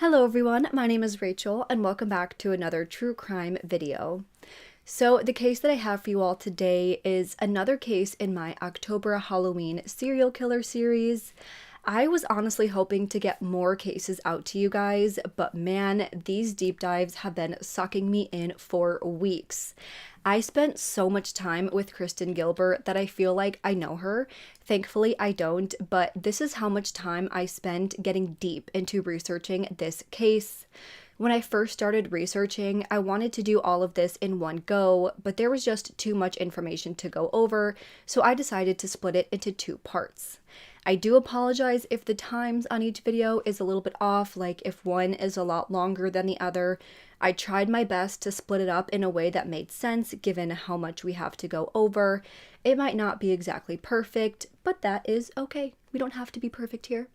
Hello everyone, my name is Rachel and welcome back to another true crime video. So the case that I have for you all today is another case in my October Halloween serial killer series. I was honestly hoping to get more cases out to you guys, but man, these deep dives have been sucking me in for weeks. I spent so much time with Kristen Gilbert that I feel like I know her. Thankfully, I don't, but this is how much time I spent getting deep into researching this case. When I first started researching, I wanted to do all of this in one go, but there was just too much information to go over, so I decided to split it into two parts. I do apologize if the times on each video is a little bit off, like if one is a lot longer than the other. I tried my best to split it up in a way that made sense given how much we have to go over. It might not be exactly perfect, but that is okay. We don't have to be perfect here.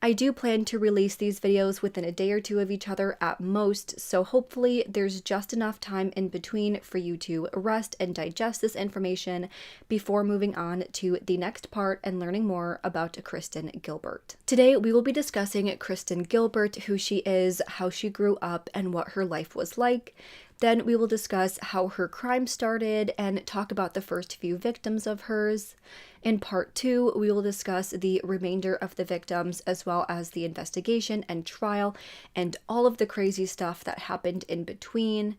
I do plan to release these videos within a day or two of each other at most, so hopefully there's just enough time in between for you to rest and digest this information before moving on to the next part and learning more about Kristen Gilbert. Today we will be discussing Kristen Gilbert, who she is, how she grew up, and what her life was like. Then we will discuss how her crime started and talk about the first few victims of hers. In part 2, we will discuss the remainder of the victims as well as the investigation and trial and all of the crazy stuff that happened in between.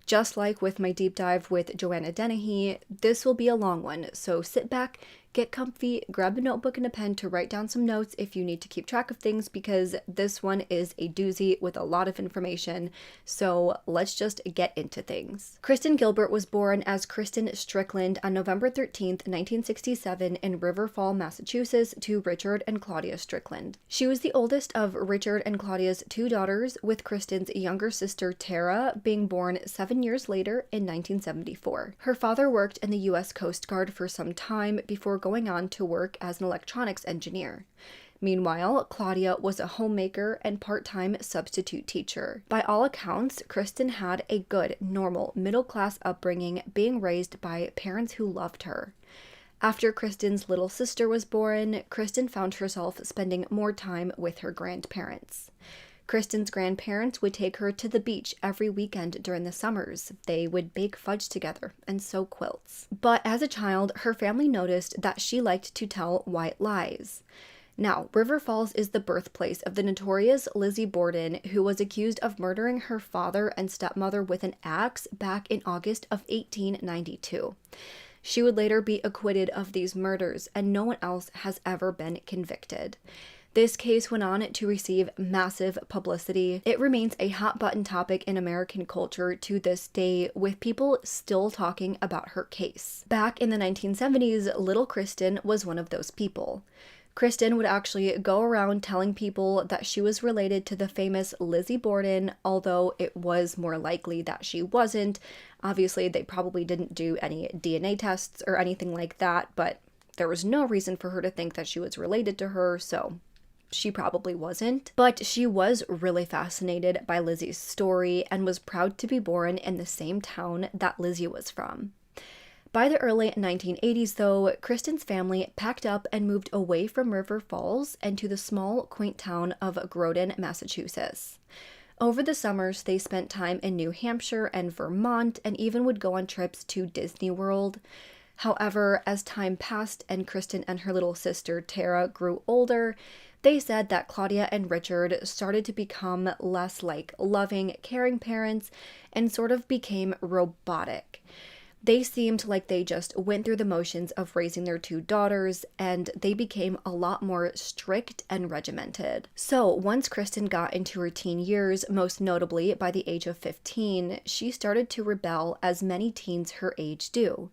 Just like with my deep dive with Joanna Dennehy, this will be a long one, so sit back, get comfy, grab a notebook and a pen to write down some notes if you need to keep track of things, because this one is a doozy with a lot of information, so let's just get into things. Kristen Gilbert was born as Kristen Strickland on November 13th, 1967 in River Falls, Massachusetts to Richard and Claudia Strickland. She was the oldest of Richard and Claudia's two daughters, with Kristen's younger sister Tara being born 7 years later in 1974. Her father worked in the U.S. Coast Guard for some time before going on to work as an electronics engineer. Meanwhile, Claudia was a homemaker and part-time substitute teacher. By all accounts, Kristen had a good, normal, middle-class upbringing, being raised by parents who loved her. After Kristen's little sister was born, Kristen found herself spending more time with her grandparents. Kristen's grandparents would take her to the beach every weekend during the summers. They would bake fudge together and sew quilts. But as a child, her family noticed that she liked to tell white lies. Now, River Falls is the birthplace of the notorious Lizzie Borden, who was accused of murdering her father and stepmother with an axe back in August of 1892. She would later be acquitted of these murders, and no one else has ever been convicted. This case went on to receive massive publicity. It remains a hot-button topic in American culture to this day, with people still talking about her case. Back in the 1970s, little Kristen was one of those people. Kristen would actually go around telling people that she was related to the famous Lizzie Borden, although it was more likely that she wasn't. Obviously, they probably didn't do any DNA tests or anything like that, but there was no reason for her to think that she was related to her, so she probably wasn't. But she was really fascinated by Lizzie's story and was proud to be born in the same town that Lizzie was from. By the early 1980s, though, Kristen's family packed up and moved away from River Falls and to the small, quaint town of Groton, Massachusetts. Over the summers, they spent time in New Hampshire and Vermont and even would go on trips to Disney World. However, as time passed and Kristen and her little sister Tara grew older, they said that Claudia and Richard started to become less like loving, caring parents and sort of became robotic. They seemed like they just went through the motions of raising their two daughters, and they became a lot more strict and regimented. So once Kristen got into her teen years, most notably by the age of 15, she started to rebel, as many teens her age do.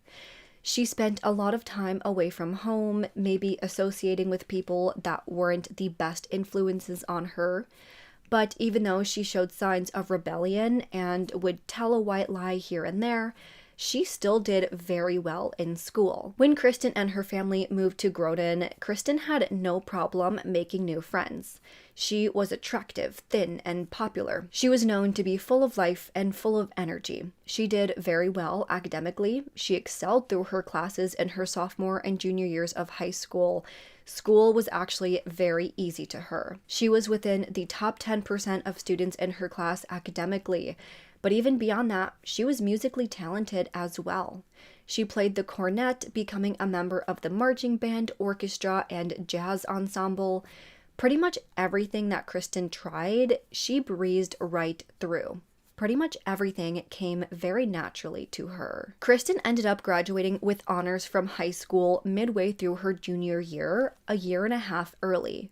She spent a lot of time away from home, maybe associating with people that weren't the best influences on her. But even though she showed signs of rebellion and would tell a white lie here and there, she still did very well in school. When Kristen and her family moved to Groton, Kristen had no problem making new friends. She was attractive, thin, and popular. She was known to be full of life and full of energy. She did very well academically. She excelled through her classes in her sophomore and junior years of high school. School was actually very easy to her. She was within the top 10% of students in her class academically, but even beyond that, she was musically talented as well. She played the cornet, becoming a member of the marching band, orchestra, and jazz ensemble. Pretty much everything that Kristen tried, she breezed right through. Pretty much everything came very naturally to her. Kristen ended up graduating with honors from high school midway through her junior year, a year and a half early.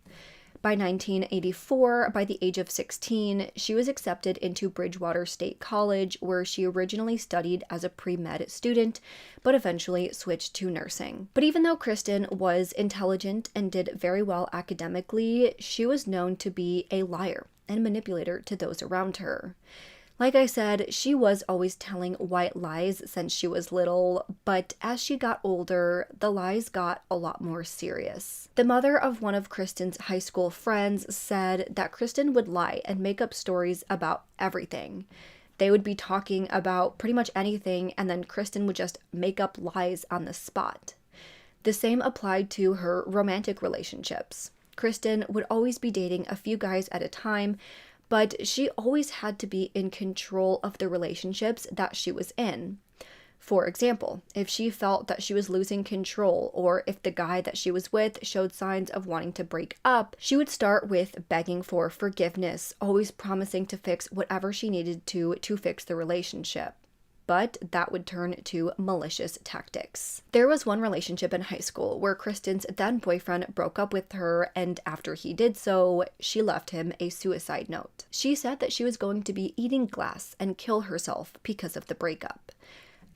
By 1984, by the age of 16, she was accepted into Bridgewater State College, where she originally studied as a pre-med student, but eventually switched to nursing. But even though Kristen was intelligent and did very well academically, she was known to be a liar and manipulator to those around her. Like I said, she was always telling white lies since she was little, but as she got older, the lies got a lot more serious. The mother of one of Kristen's high school friends said that Kristen would lie and make up stories about everything. They would be talking about pretty much anything, and then Kristen would just make up lies on the spot. The same applied to her romantic relationships. Kristen would always be dating a few guys at a time, but she always had to be in control of the relationships that she was in. For example, if she felt that she was losing control, or if the guy that she was with showed signs of wanting to break up, she would start with begging for forgiveness, always promising to fix whatever she needed to fix the relationship. But that would turn to malicious tactics. There was one relationship in high school where Kristen's then boyfriend broke up with her, and after he did so, she left him a suicide note. She said that she was going to be eating glass and kill herself because of the breakup.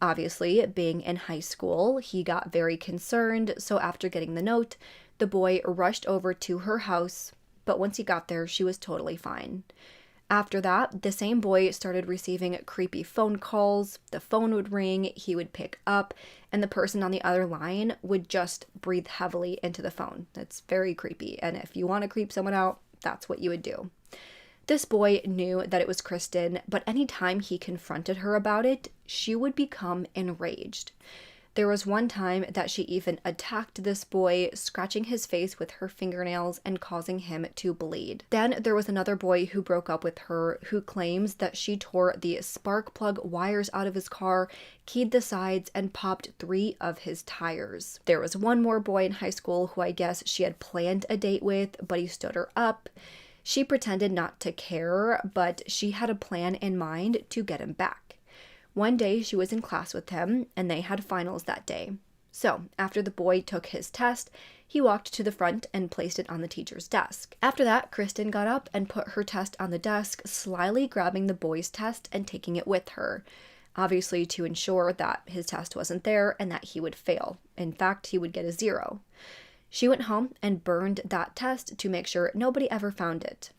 Obviously, being in high school, he got very concerned, so after getting the note, the boy rushed over to her house, but once he got there, she was totally fine. After that, the same boy started receiving creepy phone calls. The phone would ring, he would pick up, and the person on the other line would just breathe heavily into the phone. That's very creepy, and if you want to creep someone out, that's what you would do. This boy knew that it was Kristen, but anytime he confronted her about it, she would become enraged. There was one time that she even attacked this boy, scratching his face with her fingernails and causing him to bleed. Then there was another boy who broke up with her who claims that she tore the spark plug wires out of his car, keyed the sides, and popped 3 of his tires. There was one more boy in high school who I guess she had planned a date with, but he stood her up. She pretended not to care, but she had a plan in mind to get him back. One day she was in class with him, and they had finals that day. So, after the boy took his test, he walked to the front and placed it on the teacher's desk. After that, Kristen got up and put her test on the desk, slyly grabbing the boy's test and taking it with her, obviously to ensure that his test wasn't there and that he would fail. In fact, he would get a 0. She went home and burned that test to make sure nobody ever found it.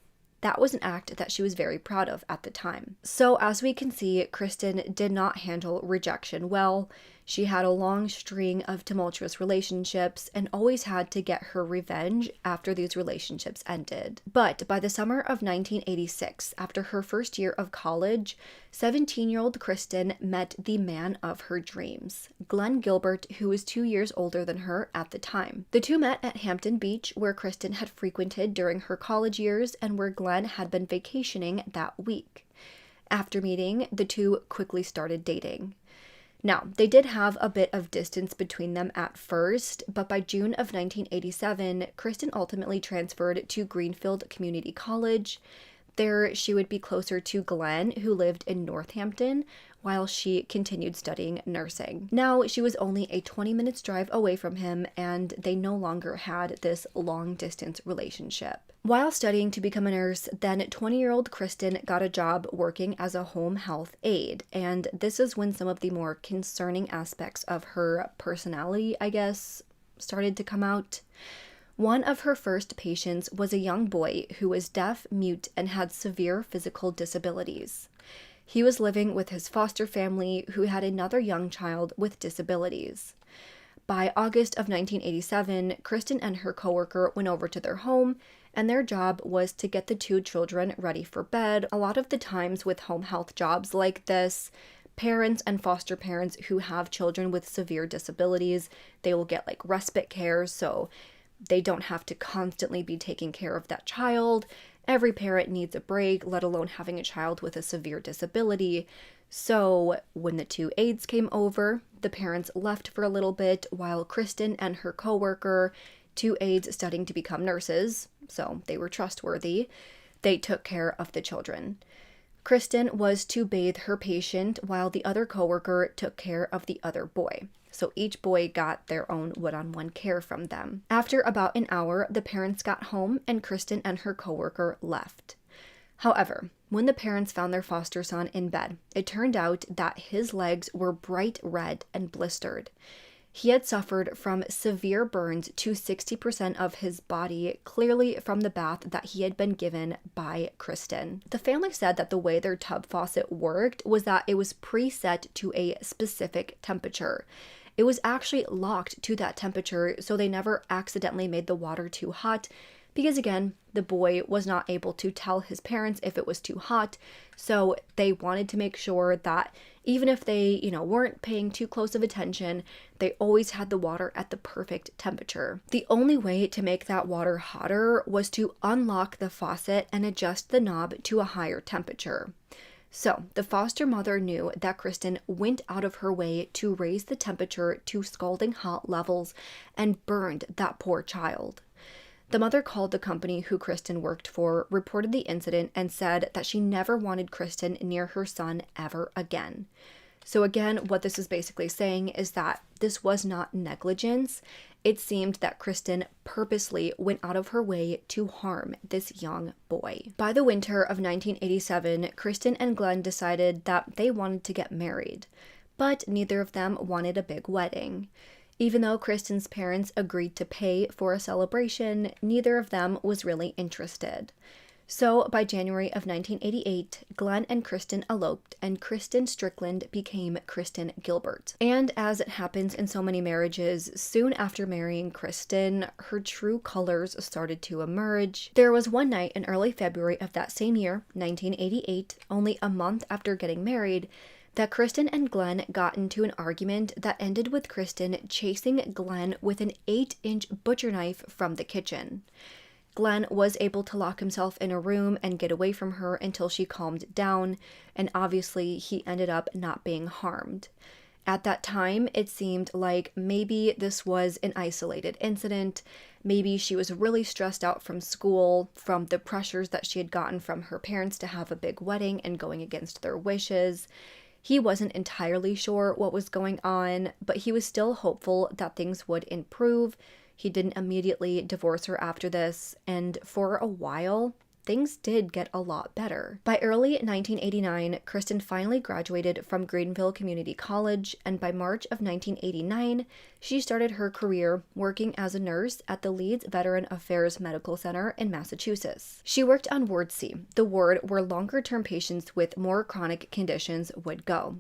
That was an act that she was very proud of at the time. So as we can see, Kristen did not handle rejection well. She had a long string of tumultuous relationships and always had to get her revenge after these relationships ended. But by the summer of 1986, after her first year of college, 17-year-old Kristen met the man of her dreams, Glenn Gilbert, who was 2 years older than her at the time. The two met at Hampton Beach, where Kristen had frequented during her college years and where Glenn had been vacationing that week. After meeting, the two quickly started dating. Now, they did have a bit of distance between them at first, but by June of 1987, Kristen ultimately transferred to Greenfield Community College. There, she would be closer to Glenn, who lived in Northampton, while she continued studying nursing. Now, she was only a 20 minutes drive away from him, and they no longer had this long-distance relationship. While studying to become a nurse, then 20-year-old Kristen got a job working as a home health aide, and this is when some of the more concerning aspects of her personality, I guess, started to come out. One of her first patients was a young boy who was deaf, mute, and had severe physical disabilities. He was living with his foster family, who had another young child with disabilities. By August of 1987, Kristen and her coworker went over to their home, and their job was to get the two children ready for bed. A lot of the times with home health jobs like this, parents and foster parents who have children with severe disabilities, they will get like respite care, so they don't have to constantly be taking care of that child. Every parent needs a break, let alone having a child with a severe disability. So when the two aides came over, the parents left for a little bit while Kristen and her coworker, two aides studying to become nurses, so they were trustworthy, they took care of the children. Kristen was to bathe her patient while the other coworker took care of the other boy. So each boy got their own one-on-one care from them. After about an hour, the parents got home and Kristen and her coworker left. However, when the parents found their foster son in bed, it turned out that his legs were bright red and blistered. He had suffered from severe burns to 60% of his body, clearly from the bath that he had been given by Kristen. The family said that the way their tub faucet worked was that it was preset to a specific temperature. It was actually locked to that temperature, so they never accidentally made the water too hot, because again, the boy was not able to tell his parents if it was too hot, so they wanted to make sure that even if they, weren't paying too close of attention, they always had the water at the perfect temperature. The only way to make that water hotter was to unlock the faucet and adjust the knob to a higher temperature. So the foster mother knew that Kristen went out of her way to raise the temperature to scalding hot levels and burned that poor child. The mother called the company who Kristen worked for, reported the incident, and said that she never wanted Kristen near her son ever again. So again, what this is basically saying is that this was not negligence. It seemed that Kristen purposely went out of her way to harm this young boy. By the winter of 1987, Kristen and Glenn decided that they wanted to get married, but neither of them wanted a big wedding. Even though Kristen's parents agreed to pay for a celebration, neither of them was really interested. So by January of 1988, Glenn and Kristen eloped, and Kristen Strickland became Kristen Gilbert. And as it happens in so many marriages, soon after marrying Kristen, her true colors started to emerge. There was one night in early February of that same year, 1988, only a month after getting married, that Kristen and Glenn got into an argument that ended with Kristen chasing Glenn with an 8-inch butcher knife from the kitchen. Glenn was able to lock himself in a room and get away from her until she calmed down, and obviously he ended up not being harmed. At that time, it seemed like maybe this was an isolated incident. Maybe she was really stressed out from school, from the pressures that she had gotten from her parents to have a big wedding and going against their wishes. He wasn't entirely sure what was going on, but he was still hopeful that things would improve. He didn't immediately divorce her after this, and for a while, things did get a lot better. By early 1989, Kristen finally graduated from Greenville Community College, and by March of 1989, she started her career working as a nurse at the Leeds Veteran Affairs Medical Center in Massachusetts. She worked on Ward C, the ward where longer-term patients with more chronic conditions would go.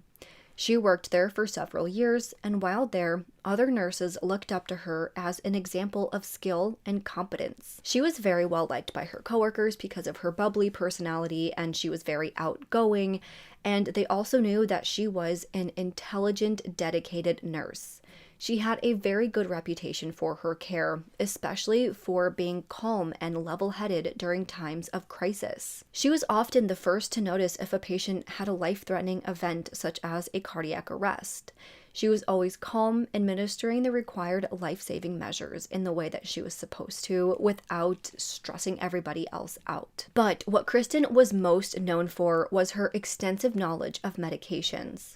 She worked there for several years, and while there, other nurses looked up to her as an example of skill and competence. She was very well liked by her coworkers because of her bubbly personality, and she was very outgoing, and they also knew that she was an intelligent, dedicated nurse. She had a very good reputation for her care, especially for being calm and level-headed during times of crisis. She was often the first to notice if a patient had a life-threatening event such as a cardiac arrest. She was always calm, administering the required life-saving measures in the way that she was supposed to without stressing everybody else out. But what Kristen was most known for was her extensive knowledge of medications.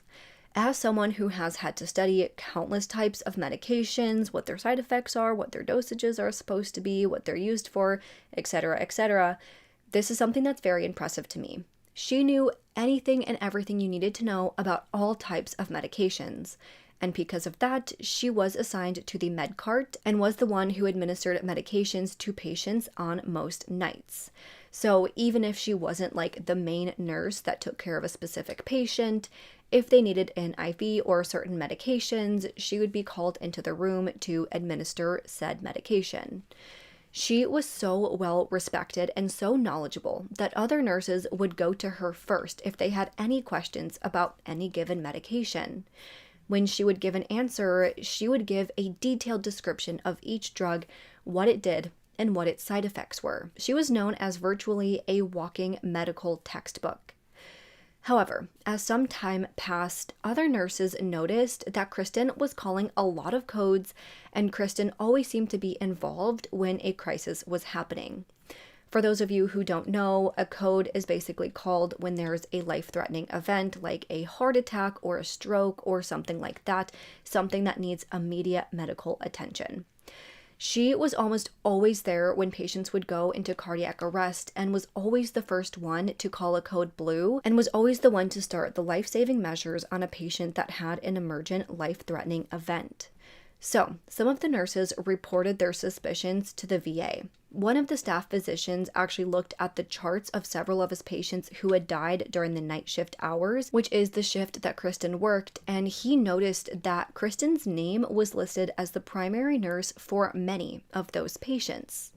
As someone who has had to study countless types of medications, what their side effects are, what their dosages are supposed to be, what they're used for, etc., this is something that's very impressive to me. She knew anything and everything you needed to know about all types of medications, and because of that, she was assigned to the med cart and was the one who administered medications to patients on most nights. So even if she wasn't like the main nurse that took care of a specific patient, if they needed an IV or certain medications, she would be called into the room to administer said medication. She was so well respected and so knowledgeable that other nurses would go to her first if they had any questions about any given medication. When she would give an answer, she would give a detailed description of each drug, what it did, and what its side effects were. She was known as virtually a walking medical textbook. However, as some time passed, other nurses noticed that Kristen was calling a lot of codes, and Kristen always seemed to be involved when a crisis was happening. For those of you who don't know, a code is basically called when there's a life-threatening event like a heart attack or a stroke or something like that, something that needs immediate medical attention. She was almost always there when patients would go into cardiac arrest and was always the first one to call a code blue and was always the one to start the life-saving measures on a patient that had an emergent life-threatening event. So, some of the nurses reported their suspicions to the VA. One of the staff physicians actually looked at the charts of several of his patients who had died during the night shift hours, which is the shift that Kristen worked, and he noticed that Kristen's name was listed as the primary nurse for many of those patients.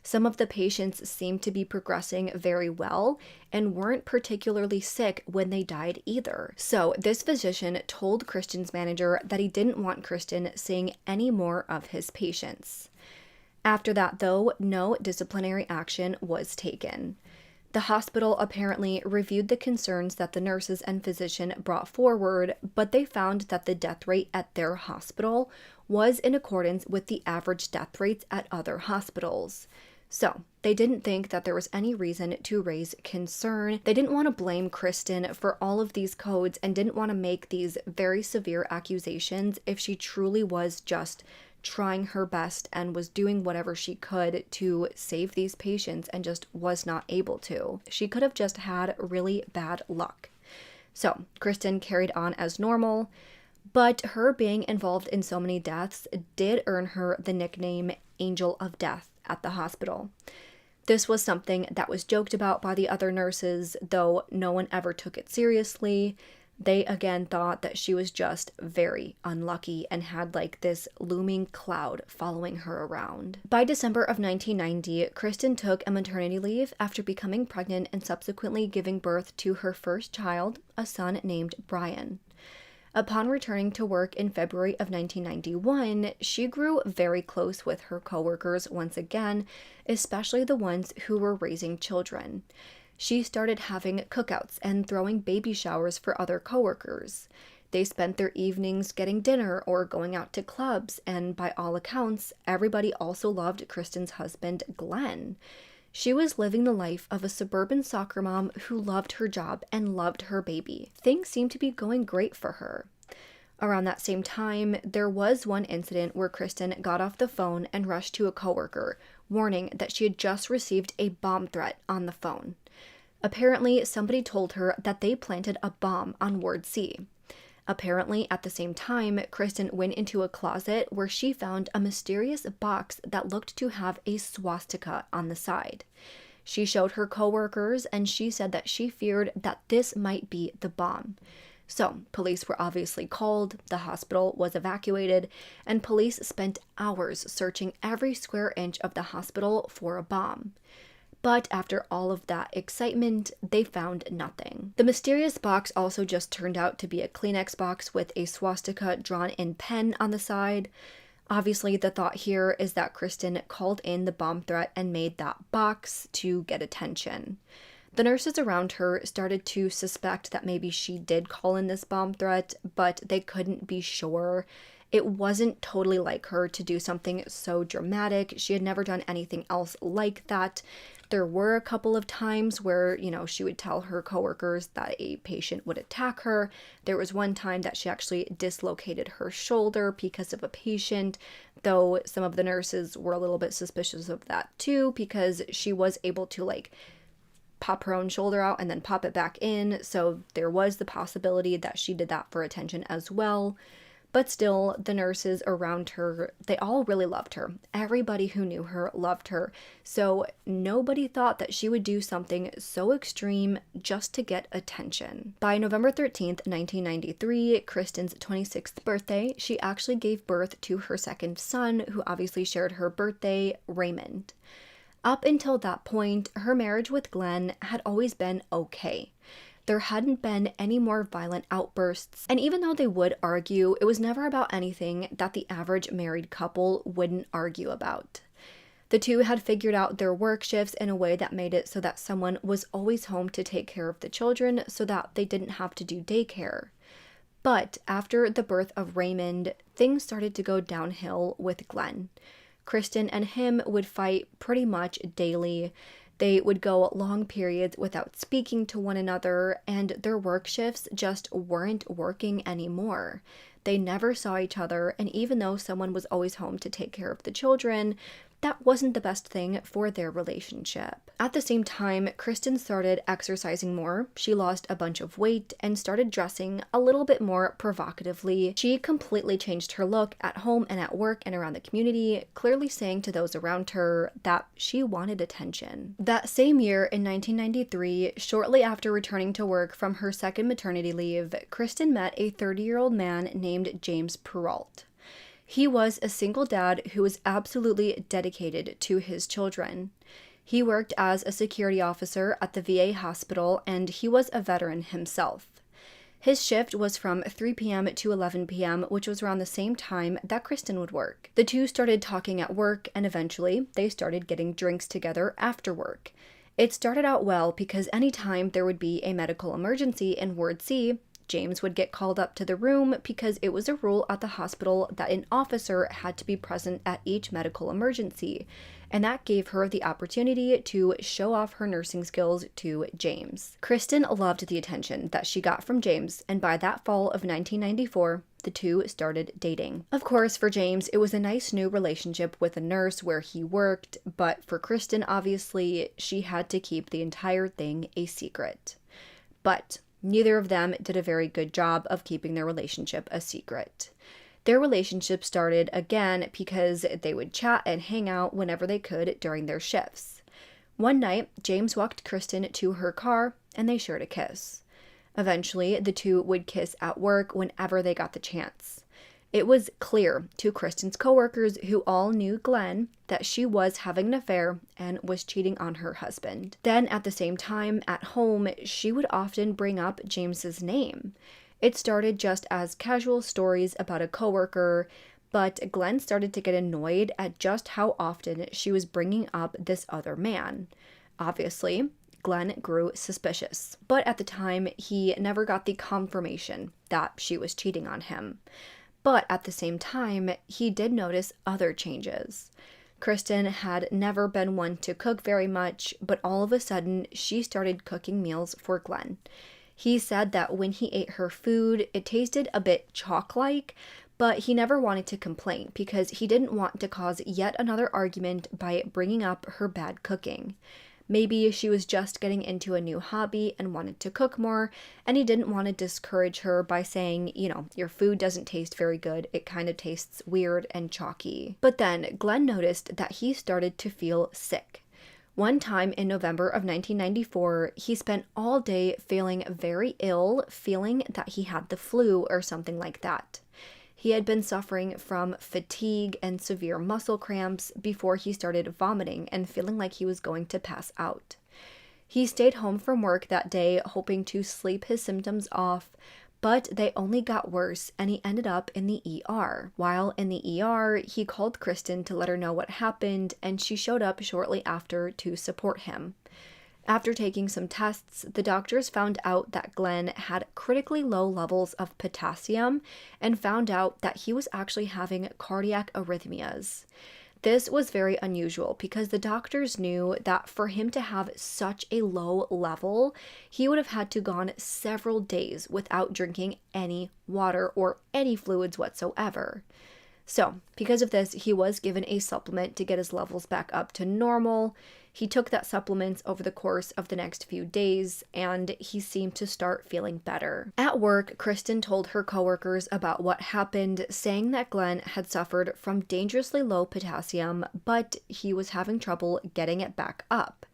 Some of the patients seemed to be progressing very well and weren't particularly sick when they died either. So this physician told Kristen's manager that he didn't want Kristen seeing any more of his patients. After that, though, no disciplinary action was taken. The hospital apparently reviewed the concerns that the nurses and physician brought forward, but they found that the death rate at their hospital was in accordance with the average death rates at other hospitals. So, they didn't think that there was any reason to raise concern. They didn't want to blame Kristen for all of these codes and didn't want to make these very severe accusations if she truly was just trying her best and was doing whatever she could to save these patients and just was not able to. She could have just had really bad luck. So, Kristen carried on as normal, but her being involved in so many deaths did earn her the nickname Angel of Death at the hospital. This was something that was joked about by the other nurses, though no one ever took it seriously. They again thought that she was just very unlucky and had like this looming cloud following her around. By December of 1990, Kristen took a maternity leave after becoming pregnant and subsequently giving birth to her first child, a son named Brian. Upon returning to work in February of 1991, she grew very close with her coworkers once again, especially the ones who were raising children. She started having cookouts and throwing baby showers for other coworkers. They spent their evenings getting dinner or going out to clubs, and by all accounts, everybody also loved Kristen's husband, Glenn. She was living the life of a suburban soccer mom who loved her job and loved her baby. Things seemed to be going great for her. Around that same time, there was one incident where Kristen got off the phone and rushed to a coworker, warning that she had just received a bomb threat on the phone. Apparently, somebody told her that they planted a bomb on Ward C. Apparently, at the same time, Kristen went into a closet where she found a mysterious box that looked to have a swastika on the side. She showed her coworkers, and she said that she feared that this might be the bomb. So, police were obviously called, the hospital was evacuated, and police spent hours searching every square inch of the hospital for a bomb. But after all of that excitement, they found nothing. The mysterious box also just turned out to be a Kleenex box with a swastika drawn in pen on the side. Obviously, the thought here is that Kristen called in the bomb threat and made that box to get attention. The nurses around her started to suspect that maybe she did call in this bomb threat, but they couldn't be sure. It wasn't totally like her to do something so dramatic. She had never done anything else like that. There were a couple of times where, she would tell her coworkers that a patient would attack her. There was one time that she actually dislocated her shoulder because of a patient, though some of the nurses were a little bit suspicious of that too, because she was able to pop her own shoulder out and then pop it back in. So there was the possibility that she did that for attention as well. But still, the nurses around her, they all really loved her. Everybody who knew her loved her. So nobody thought that she would do something so extreme just to get attention. By November 13th, 1993, Kristen's 26th birthday, she actually gave birth to her second son, who obviously shared her birthday, Raymond. Up until that point, her marriage with Glenn had always been okay. There hadn't been any more violent outbursts, and even though they would argue, it was never about anything that the average married couple wouldn't argue about. The two had figured out their work shifts in a way that made it so that someone was always home to take care of the children so that they didn't have to do daycare. But after the birth of Raymond, things started to go downhill with Glenn. Kristen and him would fight pretty much daily. They would go long periods without speaking to one another, and their work shifts just weren't working anymore. They never saw each other, and even though someone was always home to take care of the children, that wasn't the best thing for their relationship. At the same time, Kristen started exercising more. She lost a bunch of weight and started dressing a little bit more provocatively. She completely changed her look at home and at work and around the community, clearly saying to those around her that she wanted attention. That same year in 1993, shortly after returning to work from her second maternity leave, Kristen met a 30-year-old man named James Perrault. He was a single dad who was absolutely dedicated to his children. He worked as a security officer at the VA hospital, and he was a veteran himself. His shift was from 3 p.m. to 11 p.m., which was around the same time that Kristen would work. The two started talking at work, and eventually they started getting drinks together after work. It started out well because anytime there would be a medical emergency in Ward C, James would get called up to the room because it was a rule at the hospital that an officer had to be present at each medical emergency, and that gave her the opportunity to show off her nursing skills to James. Kristen loved the attention that she got from James, and by that fall of 1994, the two started dating. Of course, for James, it was a nice new relationship with a nurse where he worked, but for Kristen, obviously, she had to keep the entire thing a secret. But neither of them did a very good job of keeping their relationship a secret. Their relationship started again because they would chat and hang out whenever they could during their shifts. One night, James walked Kristen to her car and they shared a kiss. Eventually, the two would kiss at work whenever they got the chance. It was clear to Kristen's coworkers, who all knew Glenn, that she was having an affair and was cheating on her husband. Then at the same time, at home, she would often bring up James's name. It started just as casual stories about a coworker, but Glenn started to get annoyed at just how often she was bringing up this other man. Obviously, Glenn grew suspicious, but at the time, he never got the confirmation that she was cheating on him. But at the same time, he did notice other changes. Kristen had never been one to cook very much, but all of a sudden, she started cooking meals for Glenn. He said that when he ate her food, it tasted a bit chalk-like, but he never wanted to complain because he didn't want to cause yet another argument by bringing up her bad cooking. Maybe she was just getting into a new hobby and wanted to cook more, and he didn't want to discourage her by saying, your food doesn't taste very good, it kind of tastes weird and chalky. But then Glenn noticed that he started to feel sick. One time in November of 1994, he spent all day feeling very ill, feeling that he had the flu or something like that. He had been suffering from fatigue and severe muscle cramps before he started vomiting and feeling like he was going to pass out. He stayed home from work that day, hoping to sleep his symptoms off, but they only got worse and he ended up in the ER. While in the ER, he called Kristen to let her know what happened, and she showed up shortly after to support him. After taking some tests, the doctors found out that Glenn had critically low levels of potassium and found out that he was actually having cardiac arrhythmias. This was very unusual because the doctors knew that for him to have such a low level, he would have had to gone several days without drinking any water or any fluids whatsoever. So, because of this, he was given a supplement to get his levels back up to normal. He took that supplement over the course of the next few days, and he seemed to start feeling better. At work, Kristen told her coworkers about what happened, saying that Glenn had suffered from dangerously low potassium, but he was having trouble getting it back up.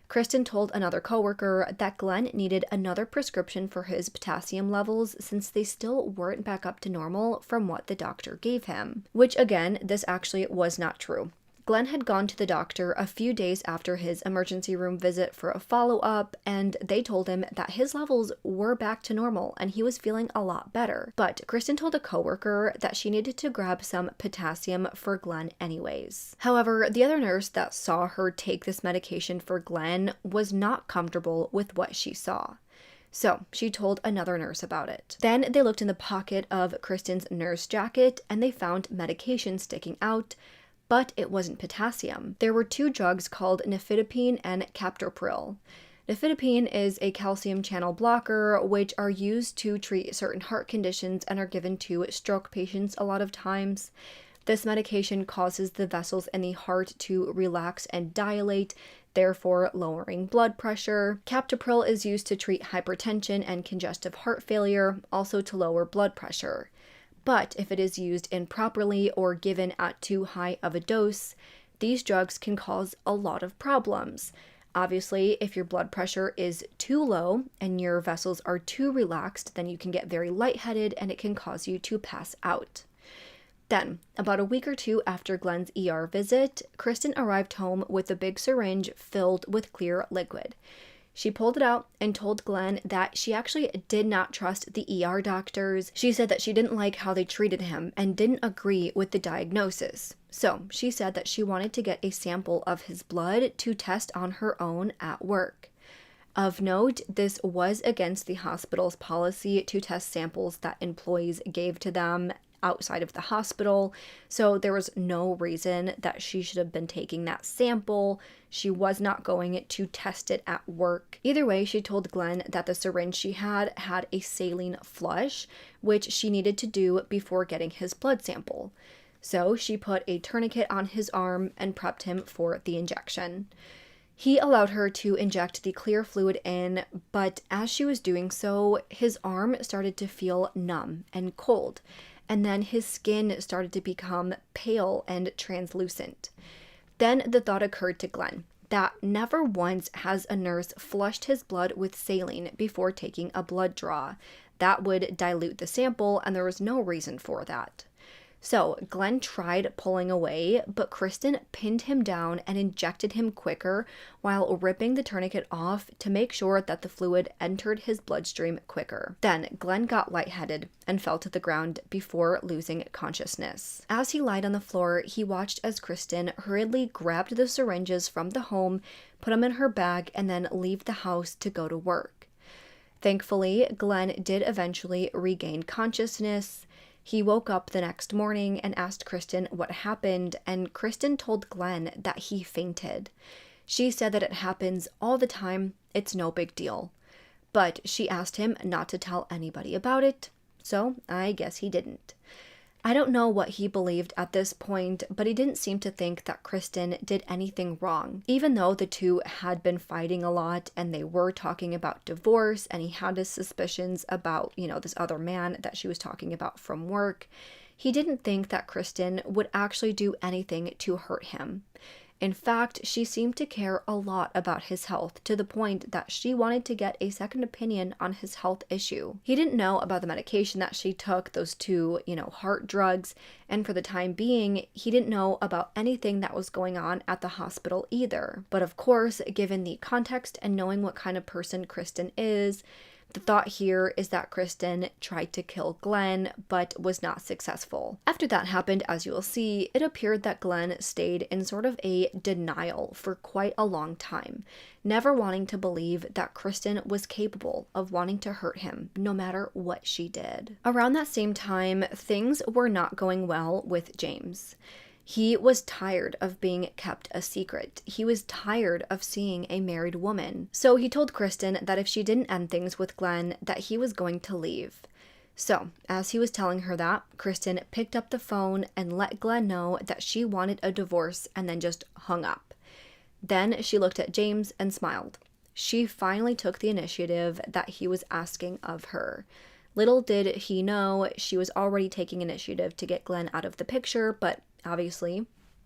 Kristen told another coworker that Glenn needed another prescription for his potassium levels since they still weren't back up to normal from what the doctor gave him. Which again, this actually was not true. Glenn had gone to the doctor a few days after his emergency room visit for a follow-up, and they told him that his levels were back to normal and he was feeling a lot better. But Kristen told a coworker that she needed to grab some potassium for Glenn anyways. However, the other nurse that saw her take this medication for Glenn was not comfortable with what she saw. So she told another nurse about it. Then they looked in the pocket of Kristen's nurse jacket and they found medication sticking out, but it wasn't potassium. There were two drugs called nifedipine and captopril. Nifedipine is a calcium channel blocker, which are used to treat certain heart conditions and are given to stroke patients a lot of times. This medication causes the vessels in the heart to relax and dilate, therefore lowering blood pressure. Captopril is used to treat hypertension and congestive heart failure, also to lower blood pressure. But if it is used improperly or given at too high of a dose, these drugs can cause a lot of problems. Obviously, if your blood pressure is too low and your vessels are too relaxed, then you can get very lightheaded and it can cause you to pass out. Then, about a week or two after Glenn's ER visit, Kristen arrived home with a big syringe filled with clear liquid. She pulled it out and told Glenn that she actually did not trust the ER doctors. She said that she didn't like how they treated him and didn't agree with the diagnosis. So she said that she wanted to get a sample of his blood to test on her own at work. Of note, this was against the hospital's policy to test samples that employees gave to them outside of the hospital, so there was no reason that she should have been taking that sample. She was not going to test it at work. Either way, she told Glenn that the syringe she had a saline flush, which she needed to do before getting his blood sample. So she put a tourniquet on his arm and prepped him for the injection. He allowed her to inject the clear fluid in, but as she was doing so, his arm started to feel numb and cold, and then his skin started to become pale and translucent. Then the thought occurred to Glenn that never once has a nurse flushed his blood with saline before taking a blood draw. That would dilute the sample, and there was no reason for that. So Glenn tried pulling away, but Kristen pinned him down and injected him quicker while ripping the tourniquet off to make sure that the fluid entered his bloodstream quicker. Then Glenn got lightheaded and fell to the ground before losing consciousness. As he lied on the floor, he watched as Kristen hurriedly grabbed the syringes from the home, put them in her bag, and then leave the house to go to work. Thankfully, Glenn did eventually regain consciousness. He woke up the next morning and asked Kristen what happened, and Kristen told Glenn that he fainted. She said that it happens all the time, it's no big deal. But she asked him not to tell anybody about it, so I guess he didn't. I don't know what he believed at this point, but he didn't seem to think that Kristen did anything wrong. Even though the two had been fighting a lot and they were talking about divorce and he had his suspicions about, this other man that she was talking about from work, he didn't think that Kristen would actually do anything to hurt him. In fact, she seemed to care a lot about his health to the point that she wanted to get a second opinion on his health issue. He didn't know about the medication that she took, those two, heart drugs, and for the time being, he didn't know about anything that was going on at the hospital either. But of course, given the context and knowing what kind of person Kristen is, the thought here is that Kristen tried to kill Glenn, but was not successful. After that happened, as you will see, it appeared that Glenn stayed in sort of a denial for quite a long time, never wanting to believe that Kristen was capable of wanting to hurt him, no matter what she did. Around that same time, things were not going well with James. He was tired of being kept a secret. He was tired of seeing a married woman. So he told Kristen that if she didn't end things with Glenn, that he was going to leave. So, as he was telling her that, Kristen picked up the phone and let Glenn know that she wanted a divorce and then just hung up. Then she looked at James and smiled. She finally took the initiative that he was asking of her. Little did he know she was already taking initiative to get Glenn out of the picture, but obviously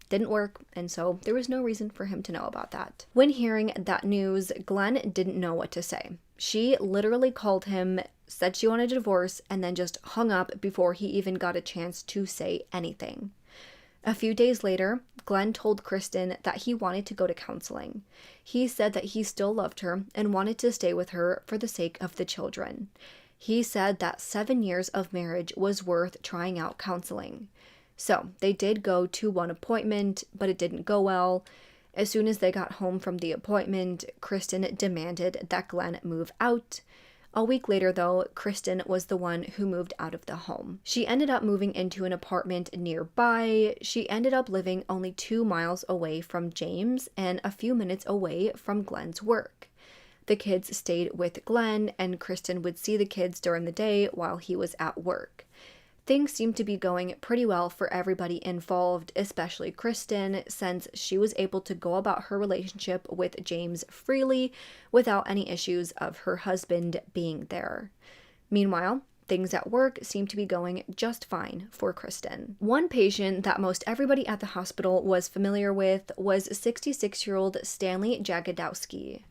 didn't work, and so there was no reason for him to know about that. When hearing that news, Glenn didn't know what to say. She literally called him, said she wanted a divorce, and then just hung up before he even got a chance to say anything. A few days later, Glenn told Kristen that he wanted to go to counseling. He said that he still loved her and wanted to stay with her for the sake of the children. He said that 7 years of marriage was worth trying out counseling. So they did go to one appointment, but it didn't go well. As soon as they got home from the appointment, Kristen demanded that Glenn move out. A week later, though, Kristen was the one who moved out of the home. She ended up moving into an apartment nearby. She ended up living only 2 miles away from James and a few minutes away from Glenn's work. The kids stayed with Glenn, and Kristen would see the kids during the day while he was at work. Things seemed to be going pretty well for everybody involved, especially Kristen, since she was able to go about her relationship with James freely without any issues of her husband being there. Meanwhile, things at work seemed to be going just fine for Kristen. One patient that most everybody at the hospital was familiar with was 66-year-old Stanley Jagodowski.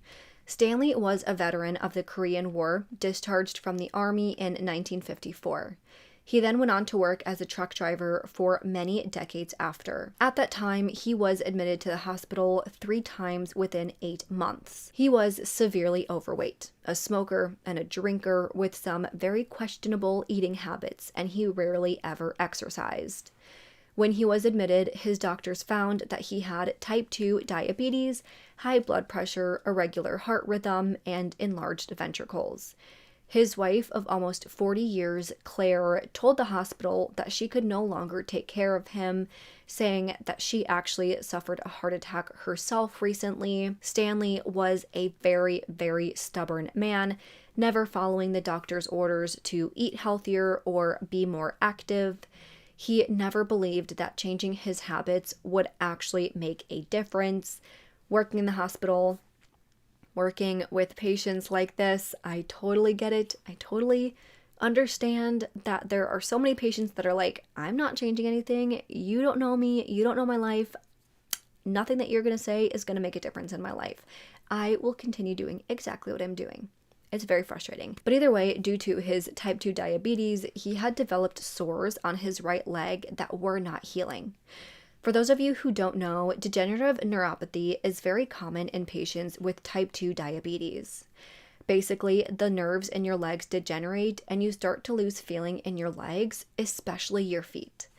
Stanley was a veteran of the Korean War, discharged from the Army in 1954. He then went on to work as a truck driver for many decades after. At that time, he was admitted to the hospital 3 times within 8 months. He was severely overweight, a smoker and a drinker with some very questionable eating habits, and he rarely ever exercised. When he was admitted, his doctors found that he had type 2 diabetes, high blood pressure, irregular heart rhythm, and enlarged ventricles. His wife of almost 40 years, Claire, told the hospital that she could no longer take care of him, saying that she actually suffered a heart attack herself recently. Stanley was a very, very stubborn man, never following the doctor's orders to eat healthier or be more active. He never believed that changing his habits would actually make a difference. Working in the hospital, working with patients like this, I totally get it. I totally understand that there are so many patients that are like, I'm not changing anything. You don't know me. You don't know my life. Nothing that you're going to say is going to make a difference in my life. I will continue doing exactly what I'm doing. It's very frustrating. But either way, due to his type 2 diabetes, he had developed sores on his right leg that were not healing. For those of you who don't know, degenerative neuropathy is very common in patients with type 2 diabetes. Basically, the nerves in your legs degenerate and you start to lose feeling in your legs, especially your feet.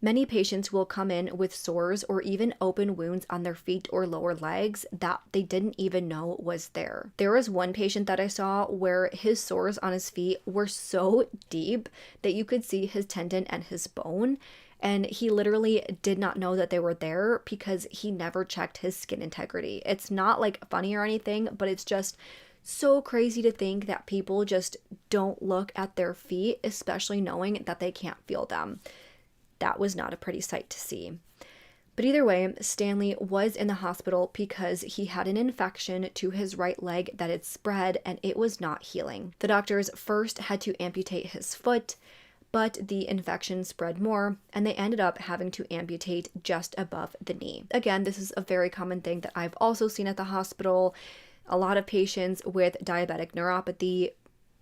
Many patients will come in with sores or even open wounds on their feet or lower legs that they didn't even know was there. There was one patient that I saw where his sores on his feet were so deep that you could see his tendon and his bone, and he literally did not know that they were there because he never checked his skin integrity. It's not like funny or anything, but it's just so crazy to think that people just don't look at their feet, especially knowing that they can't feel them. That was not a pretty sight to see. But either way, Stanley was in the hospital because he had an infection to his right leg that had spread and it was not healing. The doctors first had to amputate his foot, but the infection spread more and they ended up having to amputate just above the knee. Again, this is a very common thing that I've also seen at the hospital. A lot of patients with diabetic neuropathy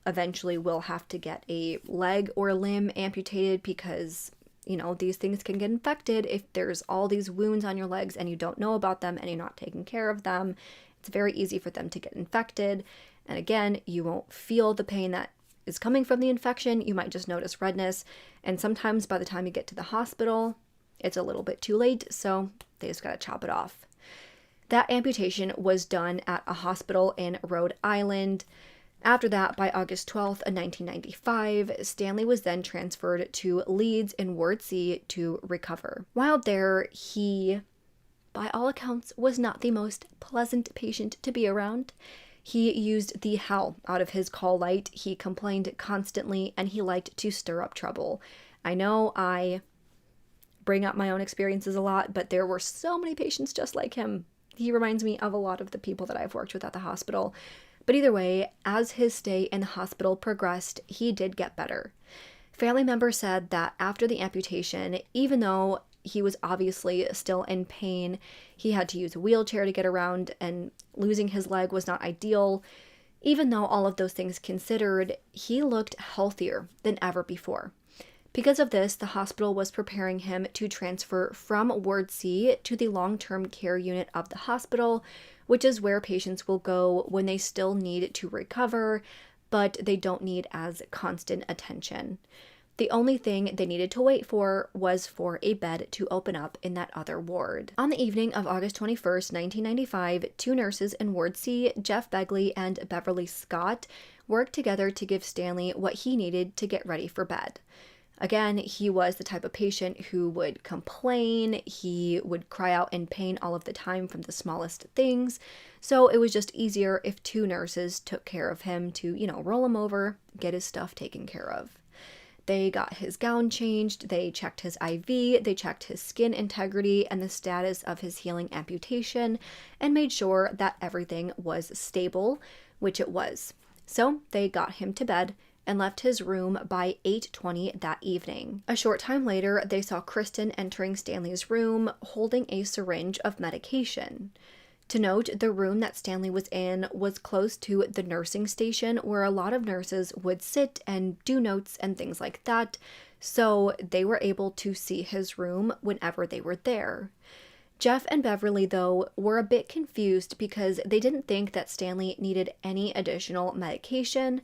eventually will have to get a leg or limb amputated because, you know, these things can get infected if there's all these wounds on your legs and you don't know about them and you're not taking care of them. It's very easy for them to get infected. And again, you won't feel the pain that is coming from the infection. You might just notice redness. And sometimes by the time you get to the hospital, it's a little bit too late. So they just got to chop it off. That amputation was done at a hospital in Rhode Island. After that, by August 12th, 1995, Stanley was then transferred to Leeds in Ward C to recover. While there, he, by all accounts, was not the most pleasant patient to be around. He used the hell out of his call light. He complained constantly, and he liked to stir up trouble. I know I bring up my own experiences a lot, but there were so many patients just like him. He reminds me of a lot of the people that I've worked with at the hospital. But either way, as his stay in the hospital progressed, he did get better. Family members said that after the amputation, even though he was obviously still in pain, he had to use a wheelchair to get around, and losing his leg was not ideal. Even though all of those things considered, he looked healthier than ever before. Because of this, the hospital was preparing him to transfer from Ward C to the long-term care unit of the hospital, which is where patients will go when they still need to recover, but they don't need as constant attention. The only thing they needed to wait for was for a bed to open up in that other ward. On the evening of August 21st, 1995, two nurses in Ward C, Jeff Begley and Beverly Scott, worked together to give Stanley what he needed to get ready for bed. Again, he was the type of patient who would complain, he would cry out in pain all of the time from the smallest things, so it was just easier if two nurses took care of him to, roll him over, get his stuff taken care of. They got his gown changed, they checked his IV, they checked his skin integrity and the status of his healing amputation, and made sure that everything was stable, which it was. So they got him to bed and left his room by 8:20 that evening. A short time later, they saw Kristen entering Stanley's room holding a syringe of medication. To note, the room that Stanley was in was close to the nursing station where a lot of nurses would sit and do notes and things like that, so they were able to see his room whenever they were there. Jeff and Beverly, though, were a bit confused because they didn't think that Stanley needed any additional medication,